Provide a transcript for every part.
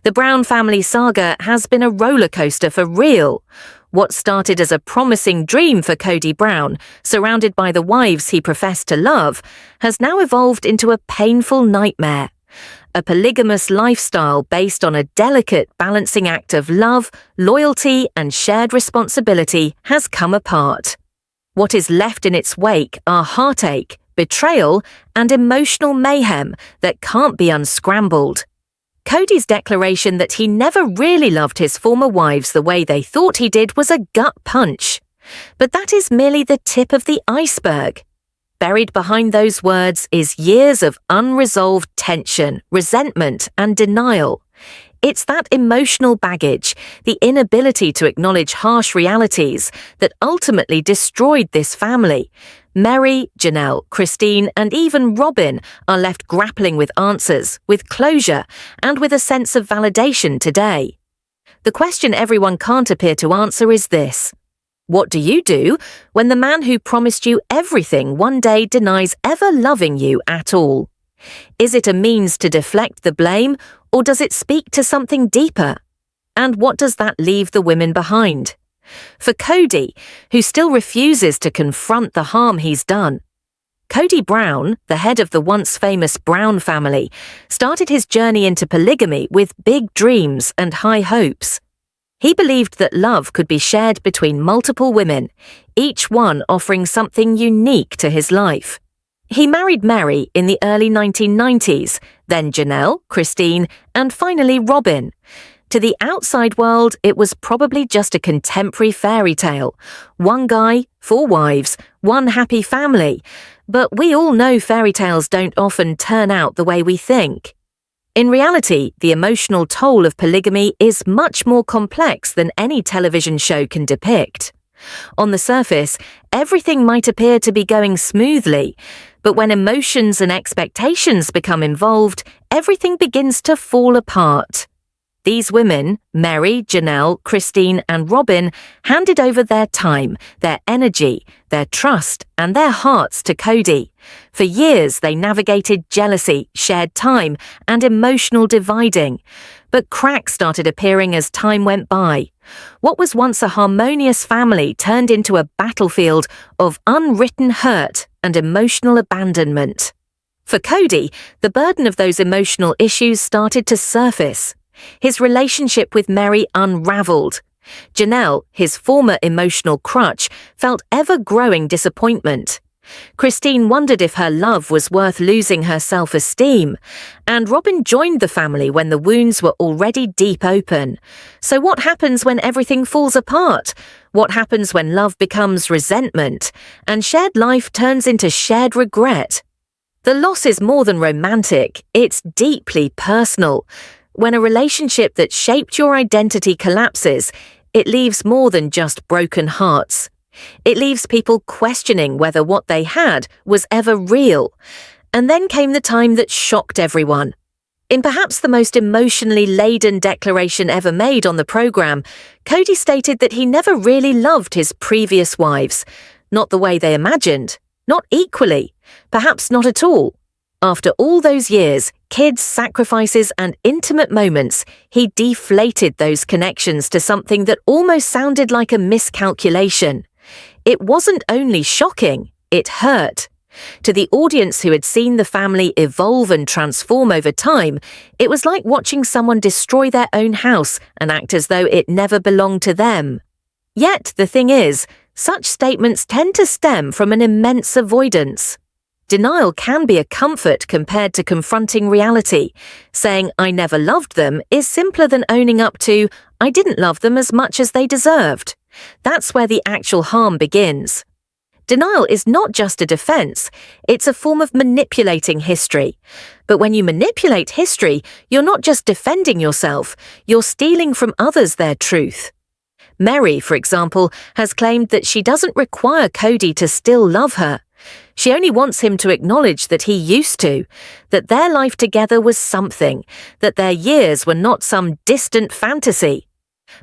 The Brown family saga has been a roller coaster for real. What started as a promising dream for Kody Brown, surrounded by the wives he professed to love, has now evolved into a painful nightmare. A polygamous lifestyle based on a delicate balancing act of love, loyalty, and shared responsibility has come apart. What is left in its wake are heartache, betrayal, and emotional mayhem that can't be unscrambled. Kody's declaration that he never really loved his former wives the way they thought he did was a gut punch. But that is merely the tip of the iceberg. Buried behind those words is years of unresolved tension, resentment, and denial. It's that emotional baggage, the inability to acknowledge harsh realities, that ultimately destroyed this family. Meri, Janelle, Christine, and even Robyn are left grappling with answers, with closure, and with a sense of validation today. The question everyone can't appear to answer is this: what do you do when the man who promised you everything one day denies ever loving you at all? Is it a means to deflect the blame, or does it speak to something deeper? And what does that leave the women behind? For Kody, who still refuses to confront the harm he's done. Kody Brown, the head of the once famous Brown family, started his journey into polygamy with big dreams and high hopes. He believed that love could be shared between multiple women, each one offering something unique to his life. He married Meri in the early 1990s, then Janelle, Christine, and finally Robyn. To the outside world, it was probably just a contemporary fairy tale. One guy, 4 wives, one happy family. But we all know fairy tales don't often turn out the way we think. In reality, the emotional toll of polygamy is much more complex than any television show can depict. On the surface, everything might appear to be going smoothly, but when emotions and expectations become involved, everything begins to fall apart. These women, Meri, Janelle, Christine, and Robyn, handed over their time, their energy, their trust, and their hearts to Kody. For years, they navigated jealousy, shared time, and emotional dividing. But cracks started appearing as time went by. What was once a harmonious family turned into a battlefield of unwritten hurt and emotional abandonment. For Kody, the burden of those emotional issues started to surface. His relationship with Meri unraveled. Janelle, his former emotional crutch, felt ever-growing disappointment. Christine wondered if her love was worth losing her self-esteem, and Robyn joined the family when the wounds were already deep open. So what happens when everything falls apart? What happens when love becomes resentment, and shared life turns into shared regret? The loss is more than romantic, it's deeply personal. When a relationship that shaped your identity collapses, it leaves more than just broken hearts. It leaves people questioning whether what they had was ever real. And then came the time that shocked everyone. In perhaps the most emotionally laden declaration ever made on the program, Kody stated that he never really loved his previous wives. Not the way they imagined. Not equally. Perhaps not at all. After all those years, kids, sacrifices, and intimate moments, he deflated those connections to something that almost sounded like a miscalculation. It wasn't only shocking, it hurt. To the audience who had seen the family evolve and transform over time, it was like watching someone destroy their own house and act as though it never belonged to them. Yet, the thing is, such statements tend to stem from an immense avoidance. Denial can be a comfort compared to confronting reality. Saying, "I never loved them," is simpler than owning up to, "I didn't love them as much as they deserved." That's where the actual harm begins. Denial is not just a defense, it's a form of manipulating history. But when you manipulate history, you're not just defending yourself, you're stealing from others their truth. Meri, for example, has claimed that she doesn't require Kody to still love her. She only wants him to acknowledge that he used to, that their life together was something, that their years were not some distant fantasy.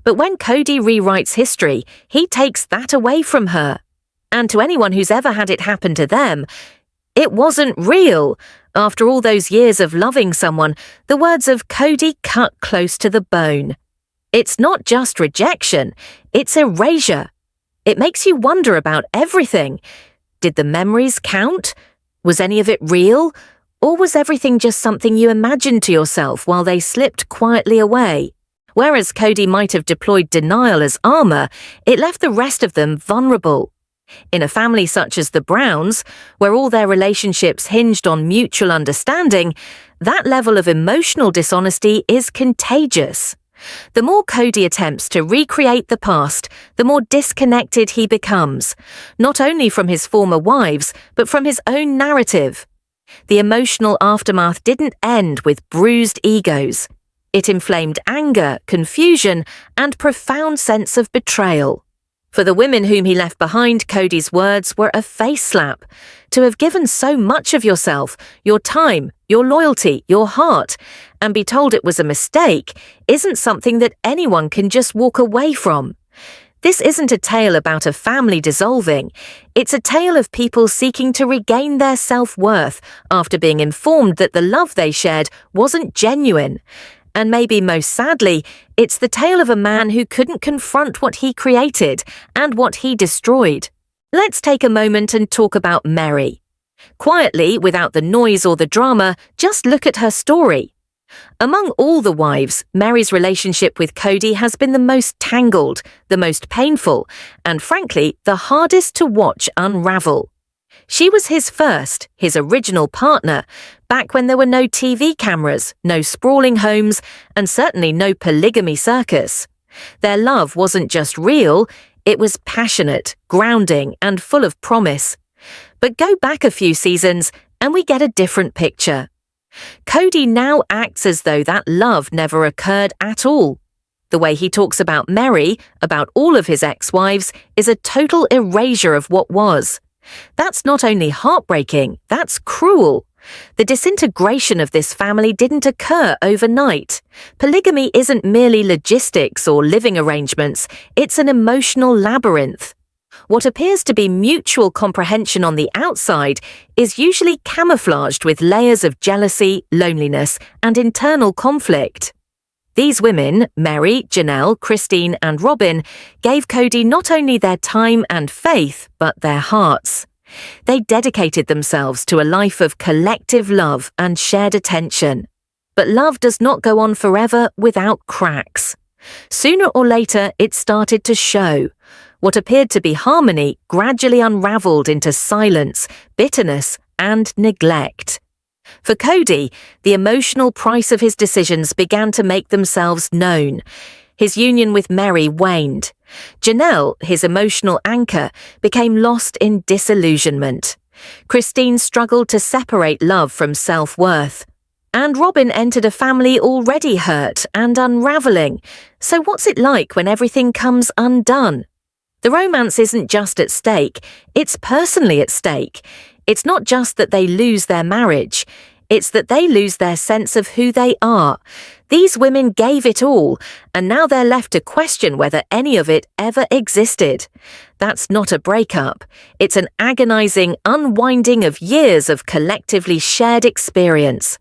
But when Kody rewrites history, he takes that away from her. And to anyone who's ever had it happen to them, it wasn't real. After all those years of loving someone, the words of Cody cut close to the bone. It's not just rejection, it's erasure. It makes you wonder about everything. Did the memories count? Was any of it real? Or was everything just something you imagined to yourself while they slipped quietly away? Whereas Cody might have deployed denial as armor, it left the rest of them vulnerable. In a family such as the Browns, where all their relationships hinged on mutual understanding, that level of emotional dishonesty is contagious. The more Cody attempts to recreate the past, the more disconnected he becomes, not only from his former wives, but from his own narrative. The emotional aftermath didn't end with bruised egos. It inflamed anger, confusion, and profound sense of betrayal. For the women whom he left behind, Cody's words were a face slap. To have given so much of yourself, your time, your loyalty, your heart, and be told it was a mistake isn't something that anyone can just walk away from. This isn't a tale about a family dissolving. It's a tale of people seeking to regain their self-worth after being informed that the love they shared wasn't genuine. And maybe most sadly, it's the tale of a man who couldn't confront what he created and what he destroyed. Let's take a moment and talk about Meri. Quietly, without the noise or the drama, just look at her story. Among all the wives, Meri's relationship with Cody has been the most tangled, the most painful, and frankly, the hardest to watch unravel. She was his first, his original partner, back when there were no TV cameras, no sprawling homes, and certainly no polygamy circus. Their love wasn't just real, it was passionate, grounding, and full of promise. But go back a few seasons, and we get a different picture. Cody now acts as though that love never occurred at all. The way he talks about Meri, about all of his ex-wives, is a total erasure of what was. That's not only heartbreaking, that's cruel. The disintegration of this family didn't occur overnight. Polygamy isn't merely logistics or living arrangements, it's an emotional labyrinth. What appears to be mutual comprehension on the outside is usually camouflaged with layers of jealousy, loneliness, and internal conflict. These women, Meri, Janelle, Christine, and Robyn, gave Cody not only their time and faith, but their hearts. They dedicated themselves to a life of collective love and shared attention. But love does not go on forever without cracks. Sooner or later, it started to show. What appeared to be harmony gradually unraveled into silence, bitterness, and neglect. For Cody, the emotional price of his decisions began to make themselves known. His union with Meri waned. Janelle, his emotional anchor, became lost in disillusionment. Christine struggled to separate love from self-worth. And Robyn entered a family already hurt and unraveling. So what's it like when everything comes undone? The romance isn't just at stake, it's personally at stake. It's not just that they lose their marriage, it's that they lose their sense of who they are. These women gave it all, and now they're left to question whether any of it ever existed. That's not a breakup. It's an agonizing unwinding of years of collectively shared experience.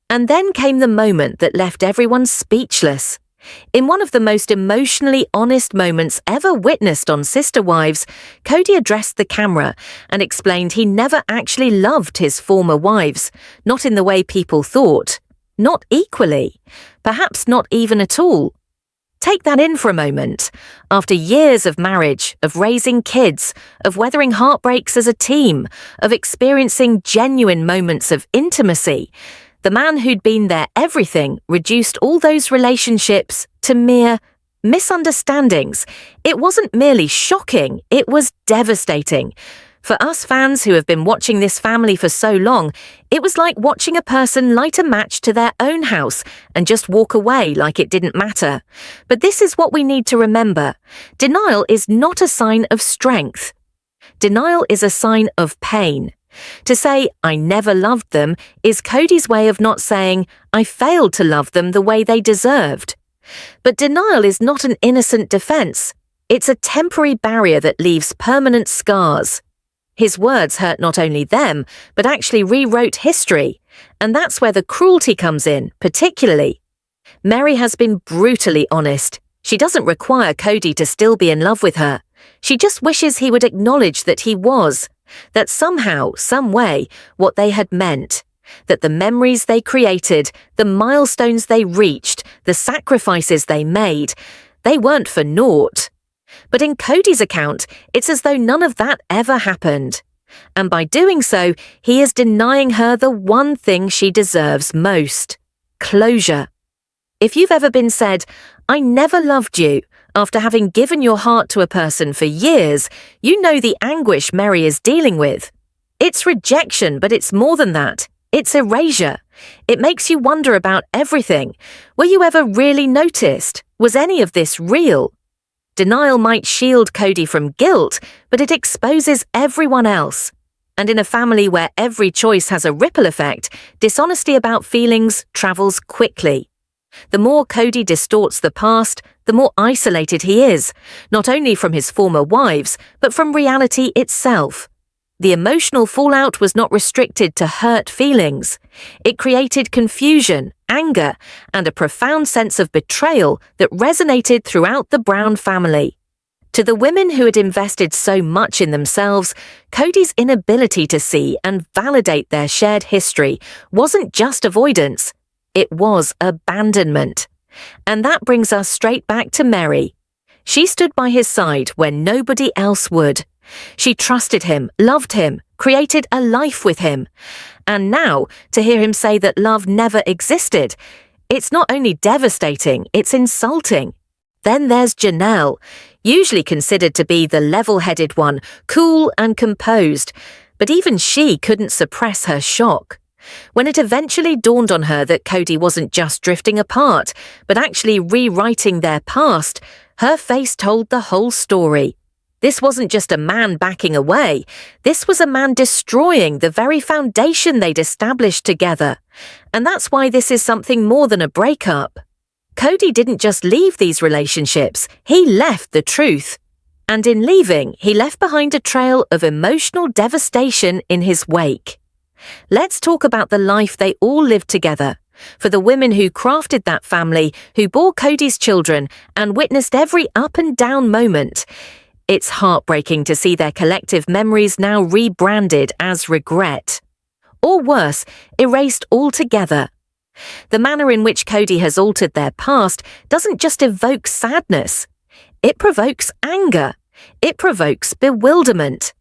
And then came the moment that left everyone speechless. In one of the most emotionally honest moments ever witnessed on Sister Wives, Cody addressed the camera and explained he never actually loved his former wives, not in the way people thought, not equally, perhaps not even at all. Take that in for a moment. After years of marriage, of raising kids, of weathering heartbreaks as a team, of experiencing genuine moments of intimacy, the man who'd been their everything reduced all those relationships to mere misunderstandings. It wasn't merely shocking, it was devastating. For us fans who have been watching this family for so long, it was like watching a person light a match to their own house and just walk away like it didn't matter. But this is what we need to remember. Denial is not a sign of strength. Denial is a sign of pain. To say, I never loved them, is Cody's way of not saying, I failed to love them the way they deserved. But denial is not an innocent defense. It's a temporary barrier that leaves permanent scars. His words hurt not only them, but actually rewrote history. And that's where the cruelty comes in, particularly. Meri has been brutally honest. She doesn't require Cody to still be in love with her. She just wishes he would acknowledge that he was, that somehow, some way, what they had meant, that the memories they created, the milestones they reached, the sacrifices they made, they weren't for naught. But in Cody's account, it's as though none of that ever happened. And by doing so, he is denying her the one thing she deserves most: closure. If you've ever been said, "I never loved you," after having given your heart to a person for years, you know the anguish Meri is dealing with. It's rejection, but it's more than that. It's erasure. It makes you wonder about everything. Were you ever really noticed? Was any of this real? Denial might shield Cody from guilt, but it exposes everyone else. And in a family where every choice has a ripple effect, dishonesty about feelings travels quickly. The more Cody distorts the past, the more isolated he is, not only from his former wives, but from reality itself. The emotional fallout was not restricted to hurt feelings. It created confusion, anger, and a profound sense of betrayal that resonated throughout the Brown family. To the women who had invested so much in themselves, Cody's inability to see and validate their shared history wasn't just avoidance. It was abandonment. And that brings us straight back to Meri. She stood by his side when nobody else would. She trusted him, loved him, created a life with him. And now, to hear him say that love never existed, it's not only devastating, it's insulting. Then there's Janelle, usually considered to be the level-headed one, cool and composed, but even she couldn't suppress her shock. When it eventually dawned on her that Cody wasn't just drifting apart, but actually rewriting their past, her face told the whole story. This wasn't just a man backing away. This was a man destroying the very foundation they'd established together. And that's why this is something more than a breakup. Cody didn't just leave these relationships, he left the truth. And in leaving, he left behind a trail of emotional devastation in his wake. Let's talk about the life they all lived together. For the women who crafted that family, who bore Cody's children and witnessed every up and down moment, it's heartbreaking to see their collective memories now rebranded as regret. Or worse, erased altogether. The manner in which Cody has altered their past doesn't just evoke sadness. It provokes anger. It provokes bewilderment.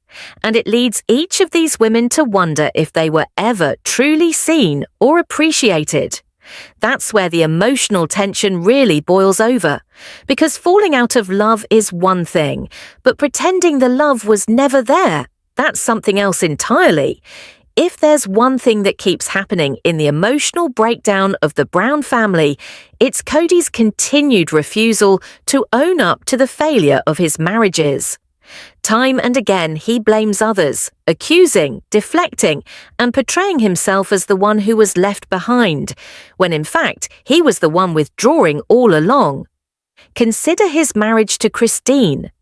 And it leads each of these women to wonder if they were ever truly seen or appreciated. That's where the emotional tension really boils over. Because falling out of love is one thing, but pretending the love was never there, that's something else entirely. If there's one thing that keeps happening in the emotional breakdown of the Brown family, it's Cody's continued refusal to own up to the failure of his marriages. Time and again, he blames others, accusing, deflecting, and portraying himself as the one who was left behind, when in fact, he was the one withdrawing all along. Consider his marriage to Christine.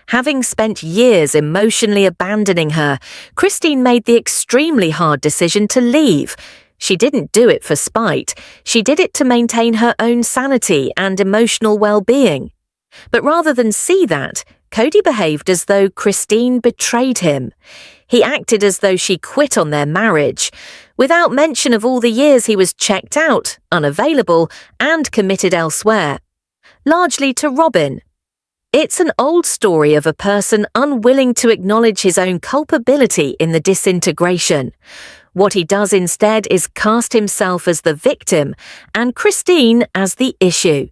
Having spent years emotionally abandoning her, Christine made the extremely hard decision to leave. She didn't do it for spite. She did it to maintain her own sanity and emotional well-being. But rather than see that, Cody behaved as though Christine betrayed him. He acted as though she quit on their marriage, without mention of all the years he was checked out, unavailable, and committed elsewhere. Largely to Robyn. It's an old story of a person unwilling to acknowledge his own culpability in the disintegration. What he does instead is cast himself as the victim and Christine as the issue.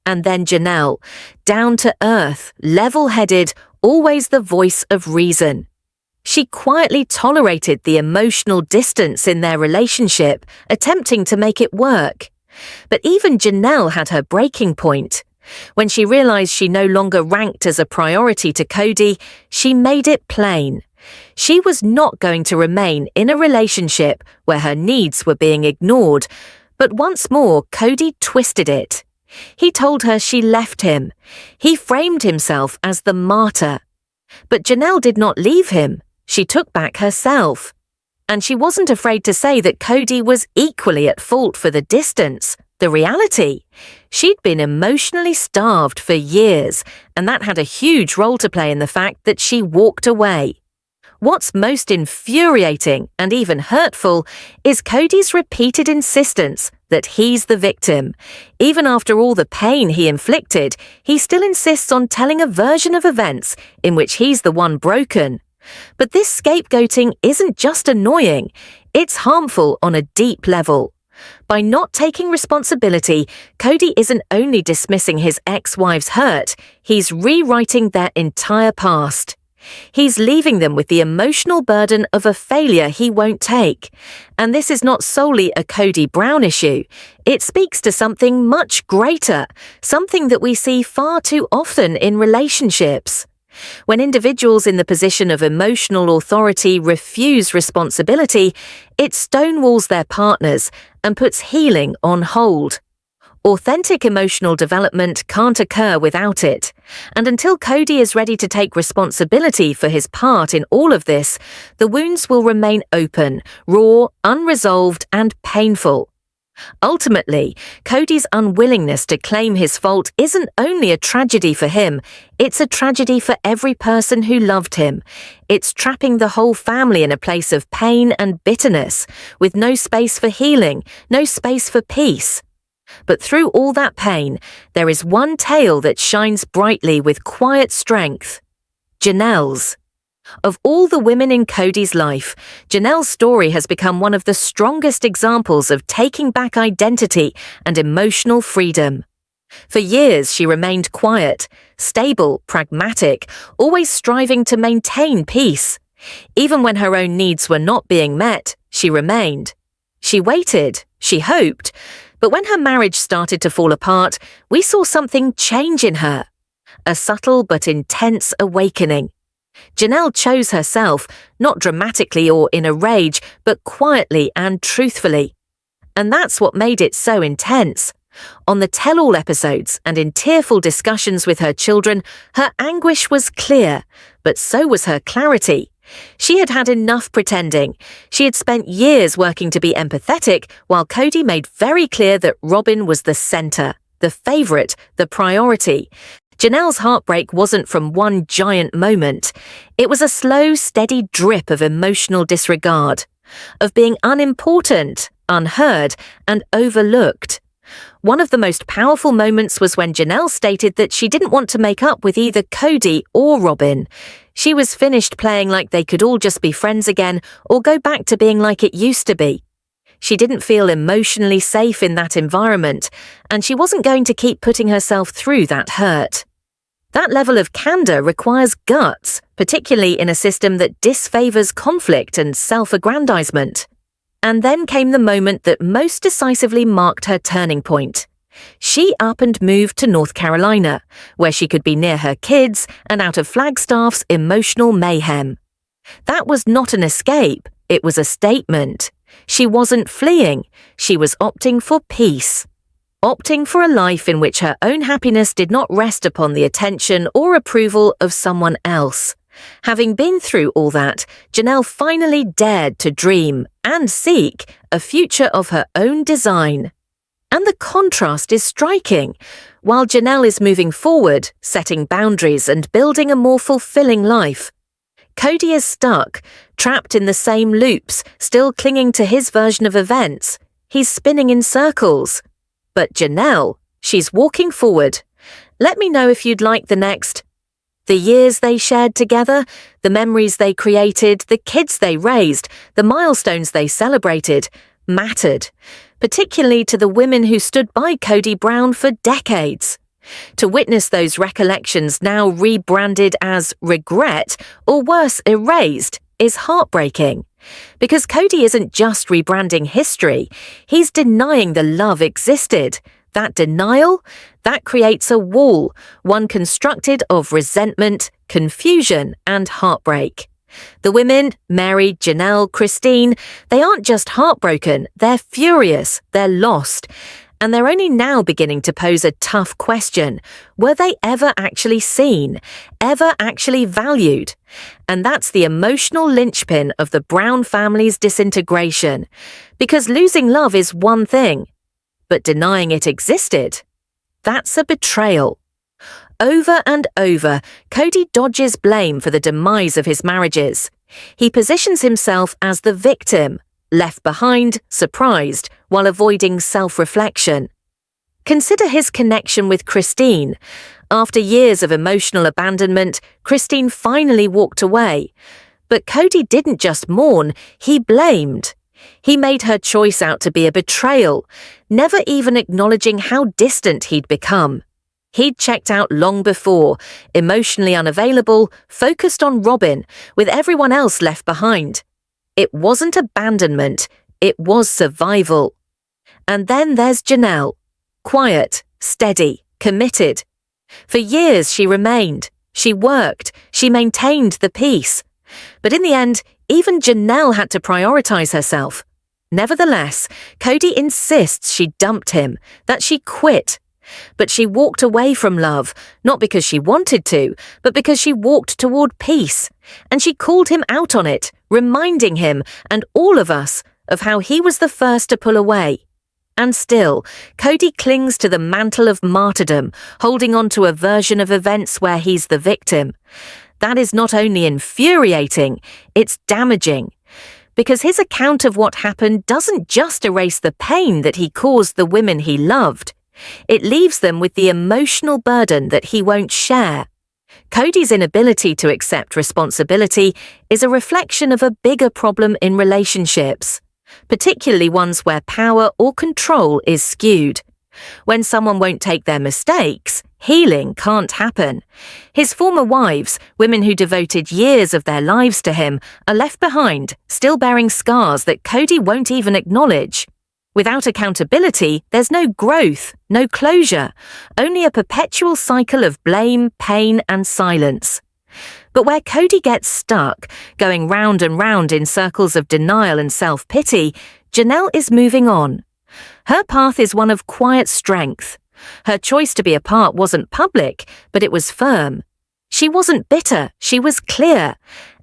And then Janelle, down to earth, level-headed, always the voice of reason. She quietly tolerated the emotional distance in their relationship, attempting to make it work. But even Janelle had her breaking point. When she realized she no longer ranked as a priority to Cody, she made it plain. She was not going to remain in a relationship where her needs were being ignored. But once more, Cody twisted it. He told her she left him. He framed himself as the martyr. But Janelle did not leave him. She took back herself. And she wasn't afraid to say that Kody was equally at fault for the distance, the reality. She'd been emotionally starved for years, and that had a huge role to play in the fact that she walked away. What's most infuriating and even hurtful is Kody's repeated insistence that he's the victim. Even after all the pain he inflicted, he still insists on telling a version of events in which he's the one broken. But this scapegoating isn't just annoying, it's harmful on a deep level. By not taking responsibility, Kody isn't only dismissing his ex-wife's hurt, he's rewriting their entire past. He's leaving them with the emotional burden of a failure he won't take. And this is not solely a Kody Brown issue. It speaks to something much greater, something that we see far too often in relationships. When individuals in the position of emotional authority refuse responsibility, it stonewalls their partners and puts healing on hold. Authentic emotional development can't occur without it, and until Kody is ready to take responsibility for his part in all of this, the wounds will remain open, raw, unresolved, and painful. Ultimately, Kody's unwillingness to claim his fault isn't only a tragedy for him, it's a tragedy for every person who loved him. It's trapping the whole family in a place of pain and bitterness, with no space for healing, no space for peace. But through all that pain, there is one tale that shines brightly with quiet strength: Janelle's. Of all the women in Kody's life, Janelle's story has become one of the strongest examples of taking back identity and emotional freedom. For years, she remained quiet, stable, pragmatic, always striving to maintain peace. Even when her own needs were not being met, she remained. She waited, she hoped, but when her marriage started to fall apart, we saw something change in her. A subtle but intense awakening. Janelle chose herself, not dramatically or in a rage, but quietly and truthfully. And that's what made it so intense. On the tell-all episodes and in tearful discussions with her children, her anguish was clear, but so was her clarity. She had had enough pretending. She had spent years working to be empathetic, while Kody made very clear that Robyn was the center, the favorite, the priority. Janelle's heartbreak wasn't from one giant moment. It was a slow, steady drip of emotional disregard, of being unimportant, unheard, and overlooked. One of the most powerful moments was when Janelle stated that she didn't want to make up with either Kody or Robyn. She was finished playing like they could all just be friends again or go back to being like it used to be. She didn't feel emotionally safe in that environment, and she wasn't going to keep putting herself through that hurt. That level of candor requires guts, particularly in a system that disfavors conflict and self-aggrandizement. And then came the moment that most decisively marked her turning point. She up and moved to North Carolina, where she could be near her kids and out of Flagstaff's emotional mayhem. That was not an escape, it was a statement. She wasn't fleeing, she was opting for peace. Opting for a life in which her own happiness did not rest upon the attention or approval of someone else. Having been through all that, Janelle finally dared to dream and seek a future of her own design. And the contrast is striking. While Janelle is moving forward, setting boundaries and building a more fulfilling life, Kody is stuck, trapped in the same loops, still clinging to his version of events. He's spinning in circles. But Janelle, she's walking forward. Let me know if you'd like the next. The years they shared together, the memories they created, the kids they raised, the milestones they celebrated, mattered, particularly to the women who stood by Kody Brown for decades. To witness those recollections now rebranded as regret, or worse, erased, is heartbreaking. Because Kody isn't just rebranding history, he's denying the love existed. That denial, that creates a wall, one constructed of resentment, confusion, and heartbreak. The women, Meri, Janelle, Christine, they aren't just heartbroken, they're furious, they're lost. And they're only now beginning to pose a tough question. Were they ever actually seen? Ever actually valued? And that's the emotional linchpin of the Brown family's disintegration. Because losing love is one thing, but denying it existed, that's a betrayal. Over and over, Kody dodges blame for the demise of his marriages. He positions himself as the victim, left behind, surprised, while avoiding self-reflection. Consider his connection with Christine. After years of emotional abandonment, Christine finally walked away. But Kody didn't just mourn, he blamed. He made her choice out to be a betrayal, never even acknowledging how distant he'd become. He'd checked out long before, emotionally unavailable, focused on Robyn, with everyone else left behind. It wasn't abandonment, it was survival. And then there's Janelle. Quiet, steady, committed. For years she remained. She worked. She maintained the peace. But in the end, even Janelle had to prioritize herself. Nevertheless, Kody insists she dumped him, that she quit. But she walked away from love, not because she wanted to, but because she walked toward peace. And she called him out on it, reminding him, and all of us, of how he was the first to pull away. And still, Kody clings to the mantle of martyrdom, holding on to a version of events where he's the victim. That is not only infuriating, it's damaging. Because his account of what happened doesn't just erase the pain that he caused the women he loved. It leaves them with the emotional burden that he won't share. Kody's inability to accept responsibility is a reflection of a bigger problem in relationships, particularly ones where power or control is skewed. When someone won't take their mistakes, healing can't happen. His former wives, women who devoted years of their lives to him, are left behind, still bearing scars that Kody won't even acknowledge. Without accountability, there's no growth, no closure, only a perpetual cycle of blame, pain, and silence. But where Kody gets stuck, going round and round in circles of denial and self-pity, Janelle is moving on. Her path is one of quiet strength. Her choice to be apart wasn't public, but it was firm. She wasn't bitter, she was clear.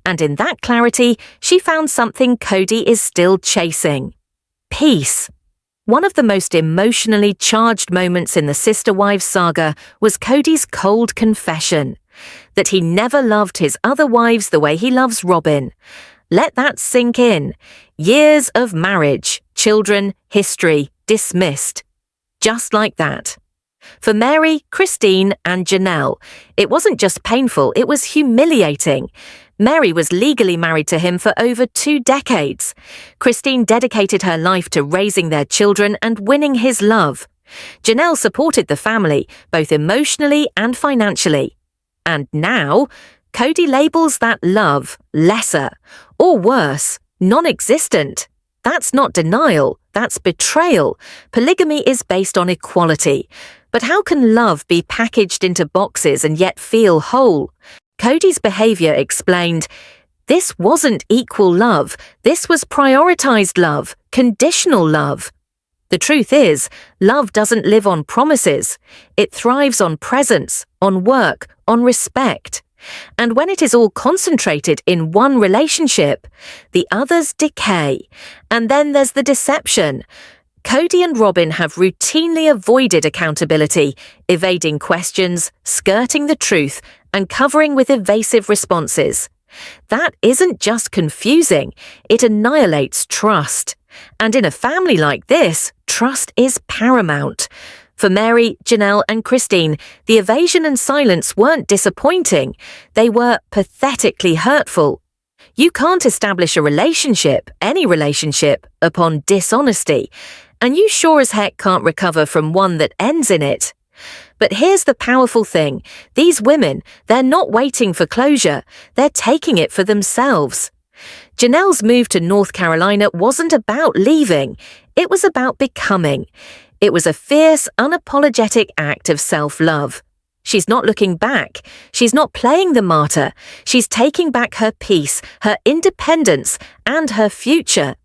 And in that clarity, she found something Kody is still chasing. Peace. One of the most emotionally charged moments in the Sister Wives saga was Kody's cold confession, that he never loved his other wives the way he loves Robyn. Let that sink in. Years of marriage, children, history, dismissed. Just like that. For Meri, Christine, and Janelle, it wasn't just painful, it was humiliating. Meri was legally married to him for over 2 decades. Christine dedicated her life to raising their children and winning his love. Janelle supported the family, both emotionally and financially. And now, Kody labels that love lesser, or worse, non-existent. That's not denial, that's betrayal. Polygamy is based on equality. But how can love be packaged into boxes and yet feel whole? Kody's behavior explained, this wasn't equal love, this was prioritized love, conditional love. The truth is, love doesn't live on promises. It thrives on presence, on work, on respect. And when it is all concentrated in one relationship, the others decay. And then there's the deception. Kody and Robyn have routinely avoided accountability, evading questions, skirting the truth, and covering with evasive responses. That isn't just confusing, it annihilates trust. And in a family like this, trust is paramount. For Meri, Janelle, and Christine, the evasion and silence weren't disappointing, they were pathetically hurtful. You can't establish a relationship, any relationship, upon dishonesty, and you sure as heck can't recover from one that ends in it. But here's the powerful thing. These women, they're not waiting for closure. They're taking it for themselves. Janelle's move to North Carolina wasn't about leaving. It was about becoming. It was a fierce, unapologetic act of self-love. She's not looking back. She's not playing the martyr. She's taking back her peace, her independence, and her future.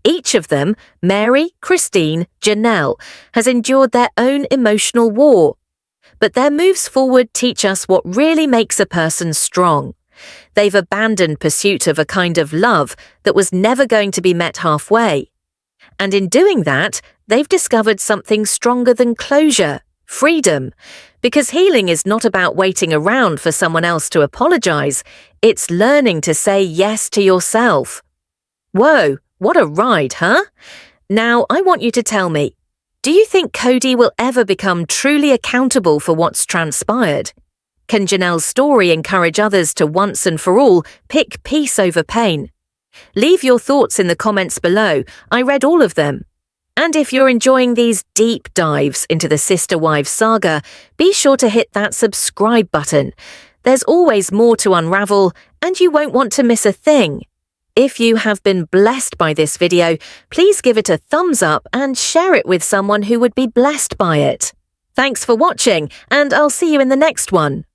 Each of them, Meri, Christine, Janelle, has endured their own emotional war. But their moves forward teach us what really makes a person strong. They've abandoned pursuit of a kind of love that was never going to be met halfway. And in doing that, they've discovered something stronger than closure, freedom. Because healing is not about waiting around for someone else to apologize. It's learning to say yes to yourself. Whoa, what a ride, huh? Now, I want you to tell me, do you think Cody will ever become truly accountable for what's transpired? Can Janelle's story encourage others to once and for all pick peace over pain? Leave your thoughts in the comments below. I read all of them. And if you're enjoying these deep dives into the Sister Wives saga, be sure to hit that subscribe button. There's always more to unravel, and you won't want to miss a thing. If you have been blessed by this video, please give it a thumbs up and share it with someone who would be blessed by it. Thanks for watching, and I'll see you in the next one.